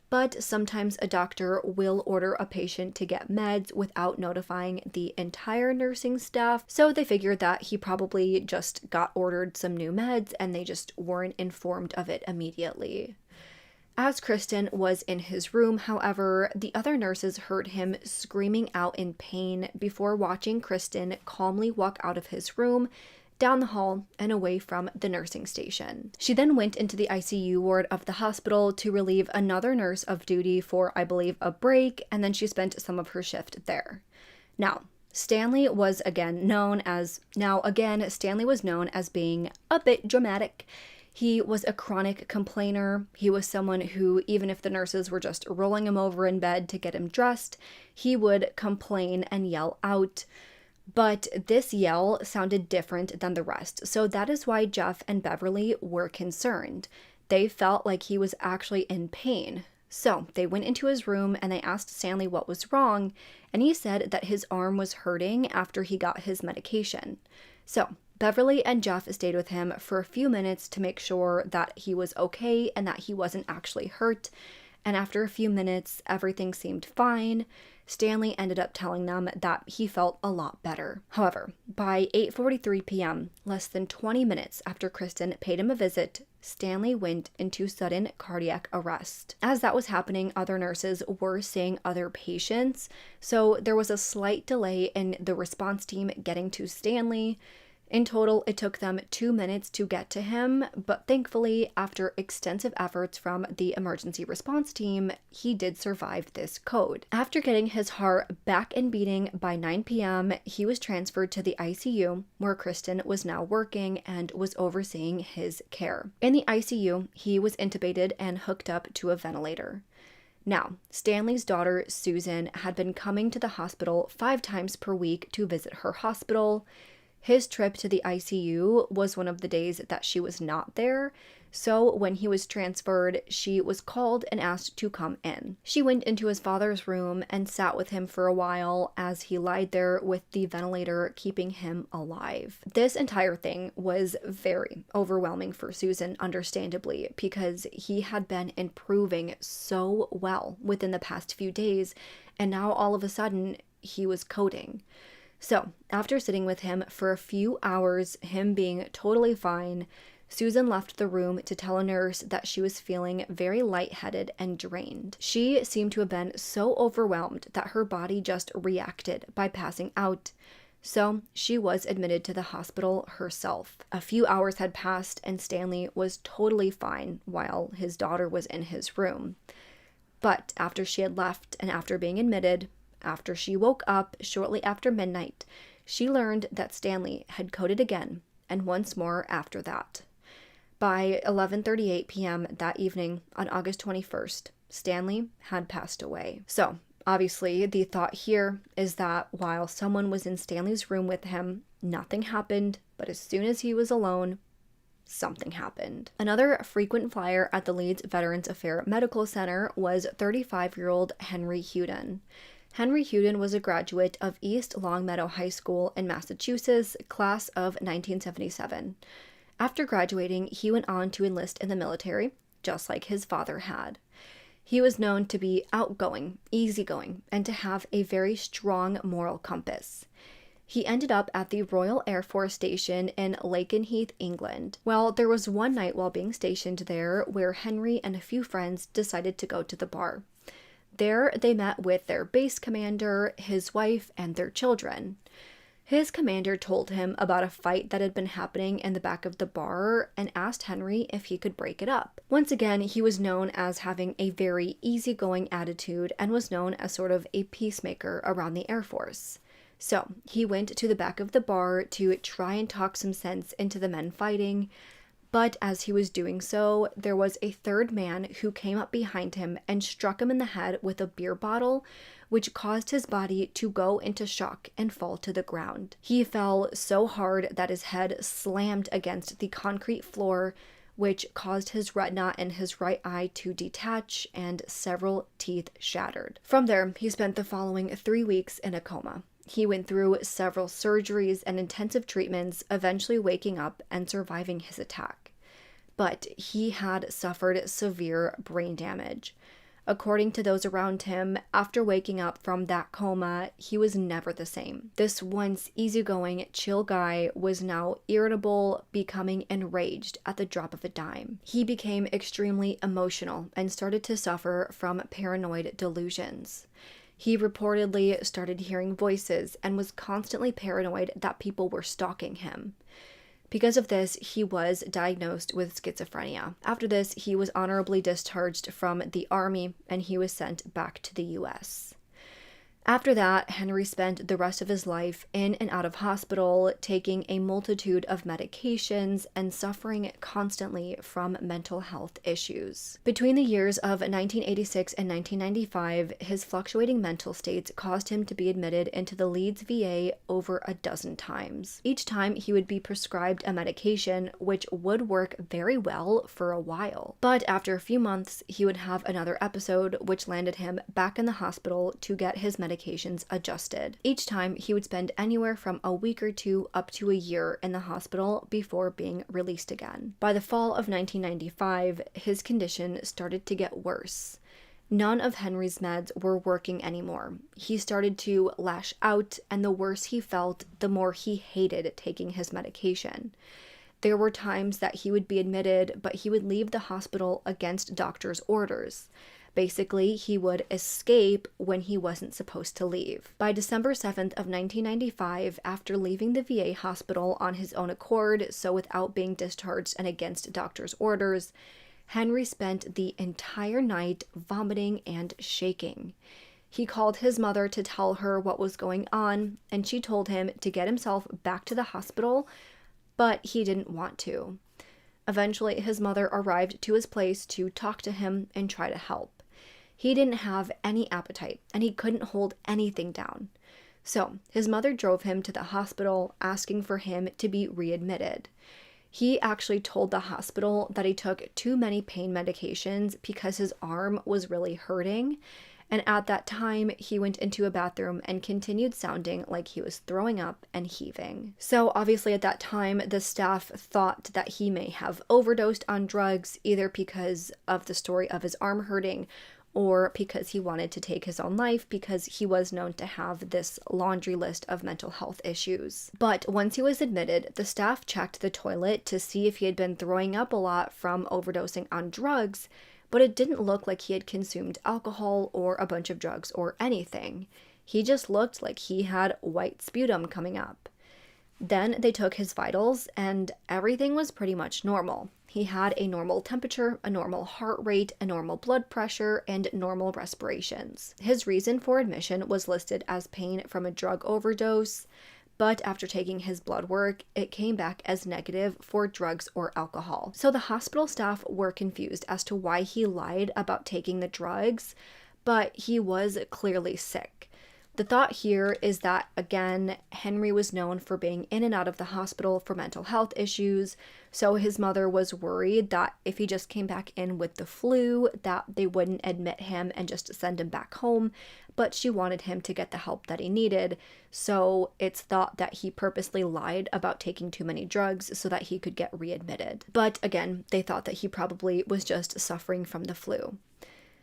but sometimes a doctor will order a patient to get meds without notifying the entire nursing staff, so they figured that he probably just got ordered some new meds and they just weren't informed of it immediately. As Kristen was in his room, however, the other nurses heard him screaming out in pain before watching Kristen calmly walk out of his room, down the hall, and away from the nursing station. She then went into the ICU ward of the hospital to relieve another nurse of duty for, I believe, a break, and then she spent some of her shift there. Stanley was known as being a bit dramatic. He was a chronic complainer. He was someone who, even if the nurses were just rolling him over in bed to get him dressed, he would complain and yell out. But this yell sounded different than the rest, so that is why Jeff and Beverly were concerned. They felt like he was actually in pain. So they went into his room and they asked Stanley what was wrong, and he said that his arm was hurting after he got his medication. So Beverly and Jeff stayed with him for a few minutes to make sure that he was okay and that he wasn't actually hurt, and after a few minutes, everything seemed fine. Stanley ended up telling them that he felt a lot better. However, by 8:43 p.m., less than 20 minutes after Kristen paid him a visit, Stanley went into sudden cardiac arrest. As that was happening, other nurses were seeing other patients, so there was a slight delay in the response team getting to Stanley. In total, it took them 2 minutes to get to him, but thankfully, after extensive efforts from the emergency response team, he did survive this code. After getting his heart back and beating by 9 p.m., he was transferred to the ICU, where Kristen was now working and was overseeing his care. In the ICU, he was intubated and hooked up to a ventilator. Now, Stanley's daughter, Susan, had been coming to the hospital 5 times per week to visit her hospital. His trip to the ICU was one of the days that she was not there, so when he was transferred, she was called and asked to come in. She went into his father's room and sat with him for a while as he lied there with the ventilator keeping him alive. This entire thing was very overwhelming for Susan, understandably, because he had been improving so well within the past few days, and now all of a sudden, he was coding. So, after sitting with him for a few hours, him being totally fine, Susan left the room to tell a nurse that she was feeling very lightheaded and drained. She seemed to have been so overwhelmed that her body just reacted by passing out. So she was admitted to the hospital herself. A few hours had passed and Stanley was totally fine while his daughter was in his room. But after she had left and after being admitted, after she woke up shortly after midnight, she learned that Stanley had coded again and once more after that. By 11:38 p.m. that evening on August 21st, Stanley had passed away. So, obviously, the thought here is that while someone was in Stanley's room with him, nothing happened, but as soon as he was alone, something happened. Another frequent flyer at the Leeds Veterans Affairs Medical Center was 35-year-old Henry Huden. Henry Huden was a graduate of East Longmeadow High School in Massachusetts, class of 1977. After graduating, he went on to enlist in the military, just like his father had. He was known to be outgoing, easygoing, and to have a very strong moral compass. He ended up at the Royal Air Force Station in Lakenheath, England. Well, there was one night while being stationed there where Henry and a few friends decided to go to the bar. There, they met with their base commander, his wife, and their children. His commander told him about a fight that had been happening in the back of the bar and asked Henry if he could break it up. Once again, he was known as having a very easygoing attitude and was known as sort of a peacemaker around the Air Force. So he went to the back of the bar to try and talk some sense into the men fighting, but as he was doing so, there was a third man who came up behind him and struck him in the head with a beer bottle, which caused his body to go into shock and fall to the ground. He fell so hard that his head slammed against the concrete floor, which caused his retina in his right eye to detach and several teeth shattered. From there, he spent the following 3 weeks in a coma. He went through several surgeries and intensive treatments, eventually waking up and surviving his attack. But he had suffered severe brain damage. According to those around him, after waking up from that coma, he was never the same. This once easygoing, chill guy was now irritable, becoming enraged at the drop of a dime. He became extremely emotional and started to suffer from paranoid delusions. He reportedly started hearing voices and was constantly paranoid that people were stalking him. Because of this, he was diagnosed with schizophrenia. After this, he was honorably discharged from the Army and he was sent back to the US. After that, Henry spent the rest of his life in and out of hospital, taking a multitude of medications and suffering constantly from mental health issues. Between the years of 1986 and 1995, his fluctuating mental states caused him to be admitted into the Leeds VA over a dozen times. Each time, he would be prescribed a medication, which would work very well for a while. But after a few months, he would have another episode, which landed him back in the hospital to get his medications adjusted. Each time, he would spend anywhere from a week or two up to a year in the hospital before being released again. By the fall of 1995, his condition started to get worse. None of Henry's meds were working anymore. He started to lash out, and the worse he felt, the more he hated taking his medication. There were times that he would be admitted, but he would leave the hospital against doctor's orders. Basically, he would escape when he wasn't supposed to leave. By December 7th of 1995, after leaving the VA hospital on his own accord, so without being discharged and against doctor's orders, Henry spent the entire night vomiting and shaking. He called his mother to tell her what was going on, and she told him to get himself back to the hospital, but he didn't want to. Eventually, his mother arrived to his place to talk to him and try to help. He didn't have any appetite, and he couldn't hold anything down. So, his mother drove him to the hospital, asking for him to be readmitted. He actually told the hospital that he took too many pain medications because his arm was really hurting, and at that time, he went into a bathroom and continued sounding like he was throwing up and heaving. So obviously at that time, the staff thought that he may have overdosed on drugs, either because of the story of his arm hurting or because he wanted to take his own life, because he was known to have this laundry list of mental health issues. But once he was admitted, the staff checked the toilet to see if he had been throwing up a lot from overdosing on drugs, but it didn't look like he had consumed alcohol or a bunch of drugs or anything. He just looked like he had white sputum coming up. Then they took his vitals and everything was pretty much normal. He had a normal temperature, a normal heart rate, a normal blood pressure, and normal respirations. His reason for admission was listed as pain from a drug overdose, but after taking his blood work, it came back as negative for drugs or alcohol. So the hospital staff were confused as to why he lied about taking the drugs, but he was clearly sick. The thought here is that, again, Henry was known for being in and out of the hospital for mental health issues, so his mother was worried that if he just came back in with the flu, that they wouldn't admit him and just send him back home, but she wanted him to get the help that he needed, so it's thought that he purposely lied about taking too many drugs so that he could get readmitted. But again, they thought that he probably was just suffering from the flu.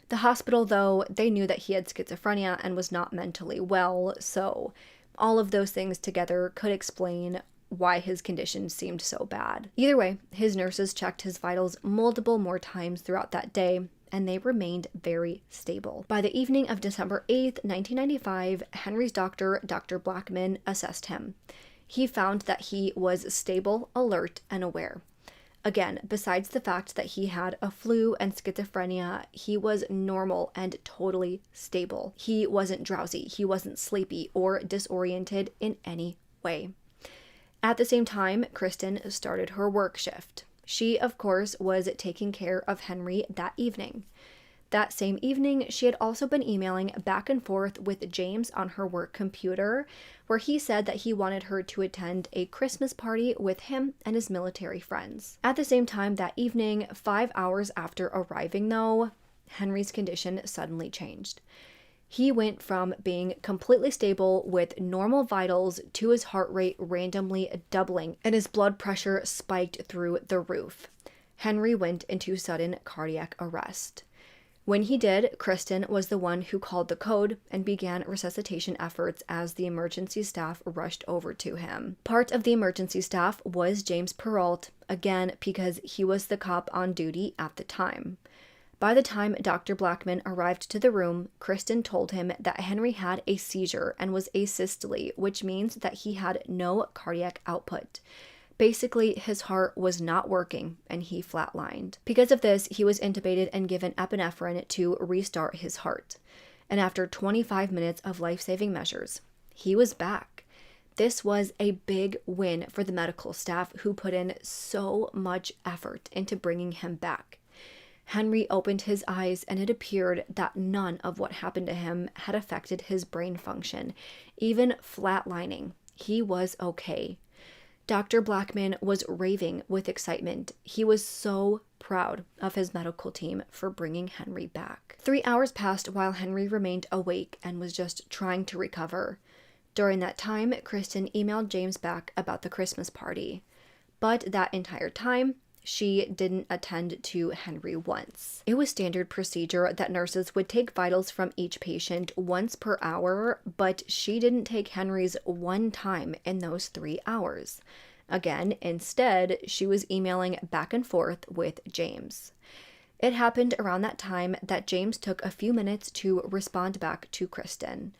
The hospital, though, they knew that he had schizophrenia and was not mentally well, so all of those things together could explain why his condition seemed so bad. Either way, his nurses checked his vitals multiple more times throughout that day, and they remained very stable. By the evening of December 8th, 1995, Henry's doctor, Dr. Blackman, assessed him. He found that he was stable, alert, and aware. Again, besides the fact that he had a flu and schizophrenia, he was normal and totally stable. He wasn't drowsy, he wasn't sleepy or disoriented in any way. At the same time, Kristen started her work shift. She, of course, was taking care of Henry that evening. That same evening, she had also been emailing back and forth with James on her work computer, where he said that he wanted her to attend a Christmas party with him and his military friends. At the same time that evening, 5 hours after arriving though, Henry's condition suddenly changed. He went from being completely stable with normal vitals to his heart rate randomly doubling and his blood pressure spiked through the roof. Henry went into sudden cardiac arrest. When he did, Kristen was the one who called the code and began resuscitation efforts as the emergency staff rushed over to him. Part of the emergency staff was James Perrault, again because he was the cop on duty at the time. By the time Dr. Blackman arrived to the room, Kristen told him that Henry had a seizure and was asystole, which means that he had no cardiac output. Basically, his heart was not working and he flatlined. Because of this, he was intubated and given epinephrine to restart his heart. And after 25 minutes of life-saving measures, he was back. This was a big win for the medical staff who put in so much effort into bringing him back. Henry opened his eyes and it appeared that none of what happened to him had affected his brain function, even flatlining. He was okay. Dr. Blackman was raving with excitement. He was so proud of his medical team for bringing Henry back. 3 hours passed while Henry remained awake and was just trying to recover. During that time, Kristen emailed James back about the Christmas party. But that entire time, she didn't attend to Henry once. It was standard procedure that nurses would take vitals from each patient once per hour, but she didn't take Henry's one time in those 3 hours. Again, instead, she was emailing back and forth with James. It happened around that time that James took a few minutes to respond back to Kristen.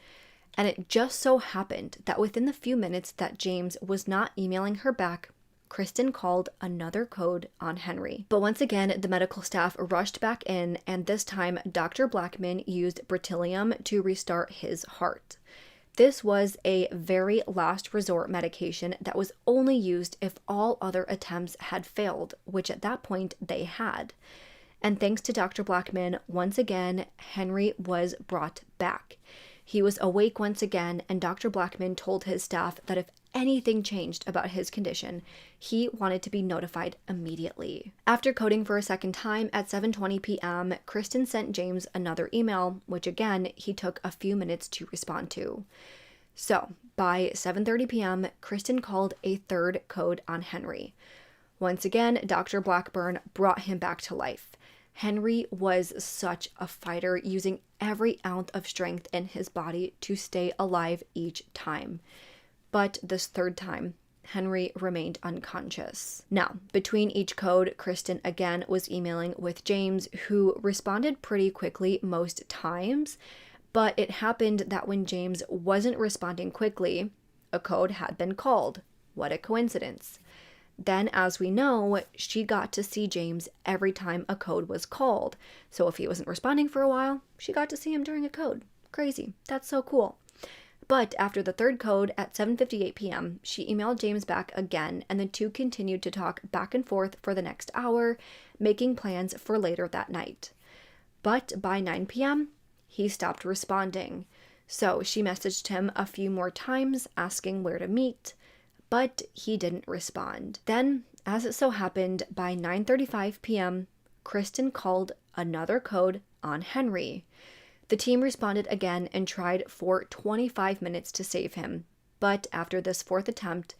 And it just so happened that within the few minutes that James was not emailing her back, Kristen called another code on Henry. But once again, the medical staff rushed back in, and this time Dr. Blackman used beryllium to restart his heart. This was a very last resort medication that was only used if all other attempts had failed, which at that point they had. And thanks to Dr. Blackman, once again, Henry was brought back. He was awake once again, and Dr. Blackman told his staff that if anything changed about his condition, he wanted to be notified immediately. After coding for a second time at 7:20 p.m., Kristen sent James another email, which again, he took a few minutes to respond to. So, by 7:30 p.m., Kristen called a third code on Henry. Once again, Dr. Blackburn brought him back to life. Henry was such a fighter, using every ounce of strength in his body to stay alive each time. But this third time, Henry remained unconscious. Now, between each code, Kristen again was emailing with James, who responded pretty quickly most times, But it happened that when James wasn't responding quickly, a code had been called. What a coincidence. Then, as we know, she got to see James every time a code was called. So if he wasn't responding for a while, she got to see him during a code. Crazy. That's so cool. But after the third code at 7:58 p.m., she emailed James back again, and the two continued to talk back and forth for the next hour, making plans for later that night. But by 9 p.m., he stopped responding. So she messaged him a few more times asking where to meet, but he didn't respond. Then, as it so happened, by 9:35 p.m., Kristen called another code on Henry. The team responded again and tried for 25 minutes to save him, but after this fourth attempt,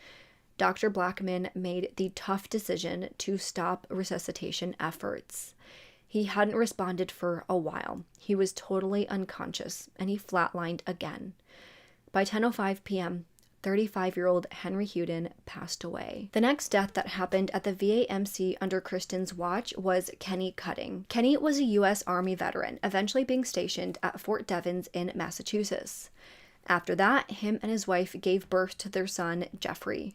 Dr. Blackman made the tough decision to stop resuscitation efforts. He hadn't responded for a while. He was totally unconscious, and he flatlined again. By 10:05 p.m., 35-year-old Henry Huden passed away. The next death that happened at the VAMC under Kristen's watch was Kenny Cutting. Kenny was a U.S. Army veteran, eventually being stationed at Fort Devens in Massachusetts. After that, him and his wife gave birth to their son, Jeffrey.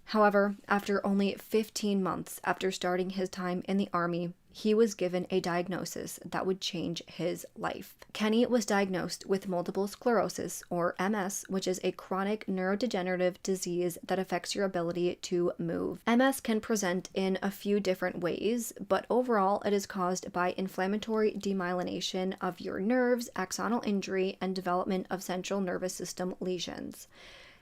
However, after only 15 months after starting his time in the Army, he was given a diagnosis that would change his life. Kenny was diagnosed with multiple sclerosis, or MS, which is a chronic neurodegenerative disease that affects your ability to move. MS can present in a few different ways, but overall it is caused by inflammatory demyelination of your nerves, axonal injury, and development of central nervous system lesions.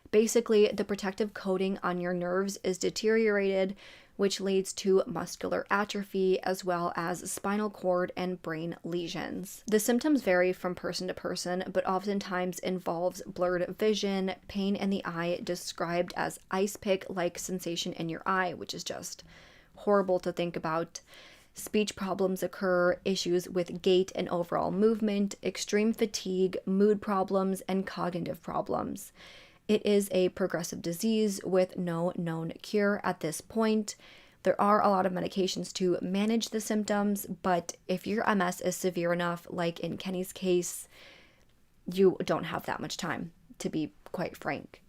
Basically, the protective coating on your nerves is deteriorated, which leads to muscular atrophy as well as spinal cord and brain lesions. The symptoms vary from person to person, but oftentimes involves blurred vision, pain in the eye described as ice pick-like sensation in your eye, which is just horrible to think about. Speech problems occur, issues with gait and overall movement, extreme fatigue, mood problems, and cognitive problems. It is a progressive disease with no known cure at this point. There are a lot of medications to manage the symptoms, but if your MS is severe enough, like in Kenny's case, you don't have that much time, to be quite frank.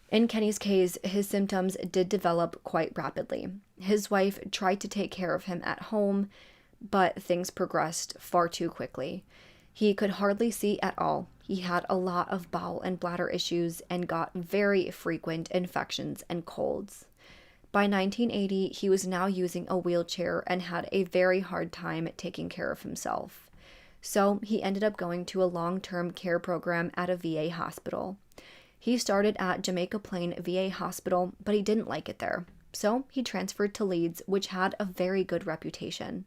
In Kenny's case, his symptoms did develop quite rapidly. His wife tried to take care of him at home, but things progressed far too quickly. He could hardly see at all. He had a lot of bowel and bladder issues and got very frequent infections and colds. By 1980, he was now using a wheelchair and had a very hard time taking care of himself. So he ended up going to a long-term care program at a VA hospital. He started at Jamaica Plain VA Hospital, but he didn't like it there. So he transferred to Leeds, which had a very good reputation.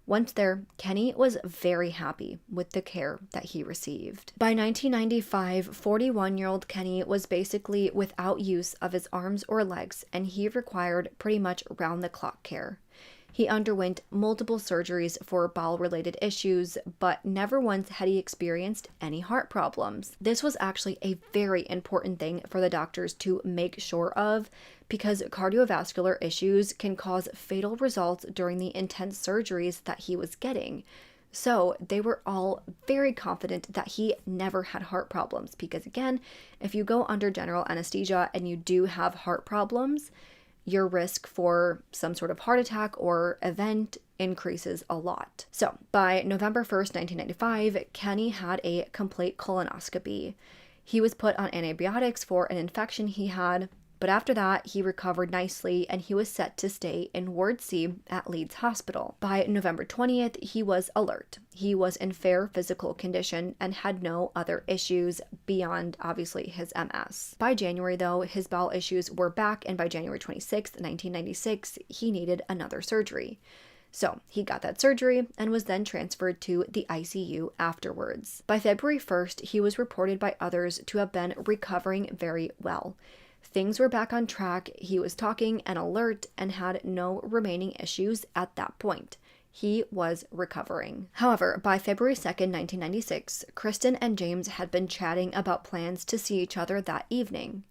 Once there, Kenny was very happy with the care that he received. By 1995, 41-year-old Kenny was basically without use of his arms or legs, and he required pretty much round-the-clock care. He underwent multiple surgeries for bowel-related issues, but never once had he experienced any heart problems. This was actually a very important thing for the doctors to make sure of, because cardiovascular issues can cause fatal results during the intense surgeries that he was getting. So they were all very confident that he never had heart problems, because again, if you go under general anesthesia and you do have heart problems, your risk for some sort of heart attack or event increases a lot. So by November 1st, 1995, Kenny had a complete colonoscopy. He was put on antibiotics for an infection he had, but after that, he recovered nicely and he was set to stay in Ward C at Leeds Hospital. By November 20th, he was alert. He was in fair physical condition and had no other issues beyond, obviously, his MS. By January, though, his bowel issues were back, and by January 26th, 1996, he needed another surgery. So he got that surgery and was then transferred to the ICU afterwards. By February 1st, he was reported by others to have been recovering very well. Things were back on track, he was talking and alert and had no remaining issues at that point. He was recovering. However, by February 2nd, 1996, Kristen and James had been chatting about plans to see each other that evening.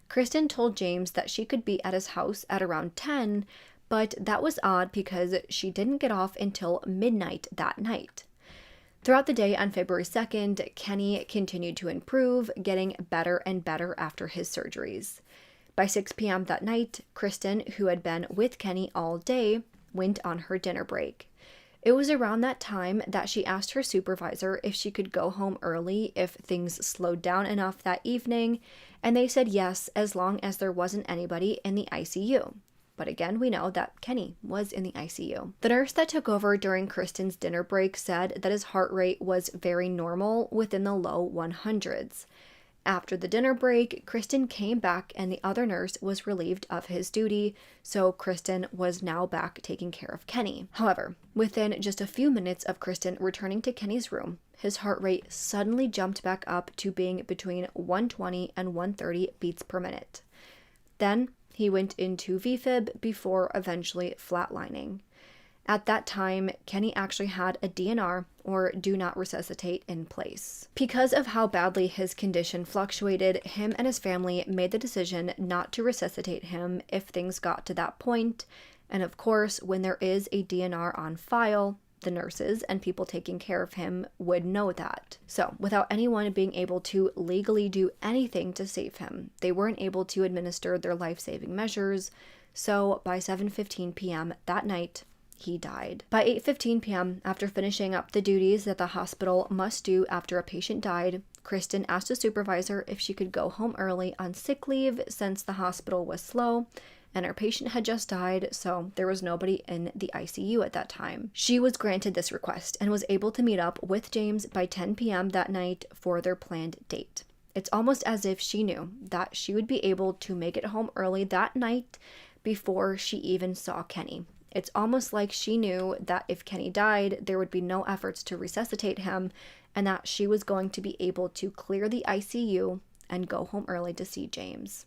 Kristen told James that she could be at his house at around 10, but that was odd because she didn't get off until midnight that night. Throughout the day on February 2nd, Kenny continued to improve, getting better and better after his surgeries. By 6 p.m. that night, Kristen, who had been with Kenny all day, went on her dinner break. It was around that time that she asked her supervisor if she could go home early if things slowed down enough that evening, and they said yes as long as there wasn't anybody in the ICU. But again, we know that Kenny was in the ICU. The nurse that took over during Kristen's dinner break said that his heart rate was very normal within the low 100s. After the dinner break, Kristen came back and the other nurse was relieved of his duty, so Kristen was now back taking care of Kenny. However, within just a few minutes of Kristen returning to Kenny's room, his heart rate suddenly jumped back up to being between 120 and 130 beats per minute. Then he went into VFib before eventually flatlining. At that time, Kenny actually had a DNR, or do not resuscitate, in place. Because of how badly his condition fluctuated, him and his family made the decision not to resuscitate him if things got to that point. And of course, when there is a DNR on file, the nurses and people taking care of him would know that. So, without anyone being able to legally do anything to save him, they weren't able to administer their life-saving measures. So, by 7:15 p.m. that night, he died. By 8:15 p.m., after finishing up the duties that the hospital must do after a patient died, Kristen asked a supervisor if she could go home early on sick leave since the hospital was slow and her patient had just died, so there was nobody in the ICU at that time. She was granted this request and was able to meet up with James by 10 p.m. that night for their planned date. It's almost as if she knew that she would be able to make it home early that night before she even saw Kenny. It's almost like she knew that if Kenny died, there would be no efforts to resuscitate him, and that she was going to be able to clear the ICU and go home early to see James.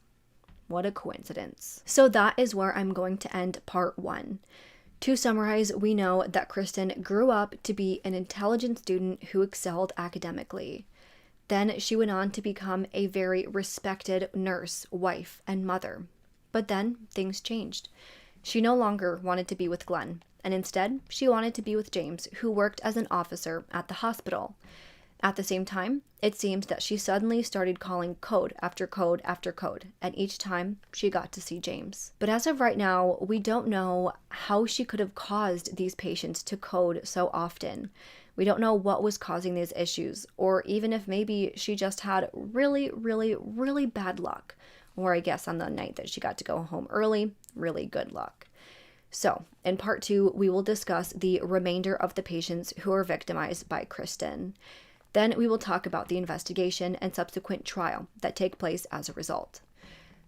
What a coincidence. So that is where I'm going to end part 1. To summarize, we know that Kristen grew up to be an intelligent student who excelled academically. Then she went on to become a very respected nurse, wife, and mother. But then things changed. She no longer wanted to be with Glenn, and instead, she wanted to be with James, who worked as an officer at the hospital. At the same time, it seemed that she suddenly started calling code after code after code, and each time, she got to see James. But as of right now, we don't know how she could have caused these patients to code so often. We don't know what was causing these issues, or even if maybe she just had really, really, really bad luck. Or I guess on the night that she got to go home early, really good luck. So, in part 2, we will discuss the remainder of the patients who were victimized by Kristen. Then we will talk about the investigation and subsequent trial that take place as a result.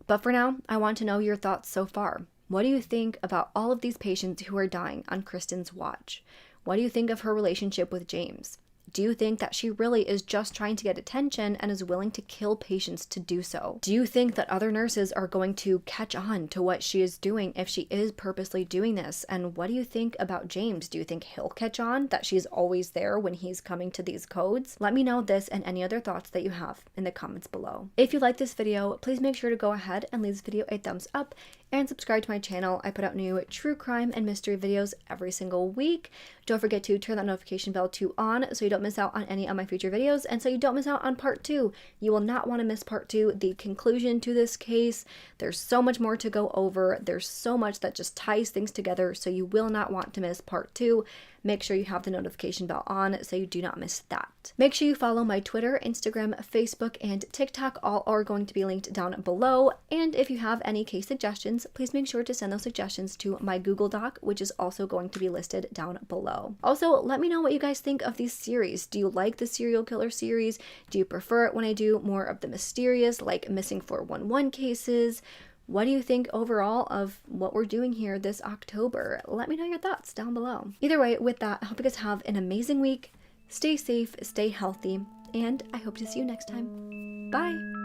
But for now, I want to know your thoughts so far. What do you think about all of these patients who are dying on Kristen's watch? What do you think of her relationship with James? Do you think that she really is just trying to get attention and is willing to kill patients to do so? Do you think that other nurses are going to catch on to what she is doing if she is purposely doing this? And what do you think about James? Do you think he'll catch on, that she's always there when he's coming to these codes? Let me know this and any other thoughts that you have in the comments below. If you like this video, please make sure to go ahead and leave this video a thumbs up and subscribe to my channel. I put out new true crime and mystery videos every single week. Don't forget to turn that notification bell to on so you don't miss out on any of my future videos, and so you don't miss out on part 2. You will not want to miss part 2, the conclusion to this case. There's so much more to go over. There's so much that just ties things together, so you will not want to miss part 2. Make sure you have the notification bell on so you do not miss that. Make sure you follow my Twitter, Instagram, Facebook, and TikTok. All are going to be linked down below. And if you have any case suggestions, please make sure to send those suggestions to my Google Doc, which is also going to be listed down below. Also, let me know what you guys think of these series. Do you like the serial killer series? Do you prefer it when I do more of the mysterious, like missing 411 cases? What do you think overall of what we're doing here this October? Let me know your thoughts down below. Either way, with that, I hope you guys have an amazing week. Stay safe, stay healthy, and I hope to see you next time. Bye!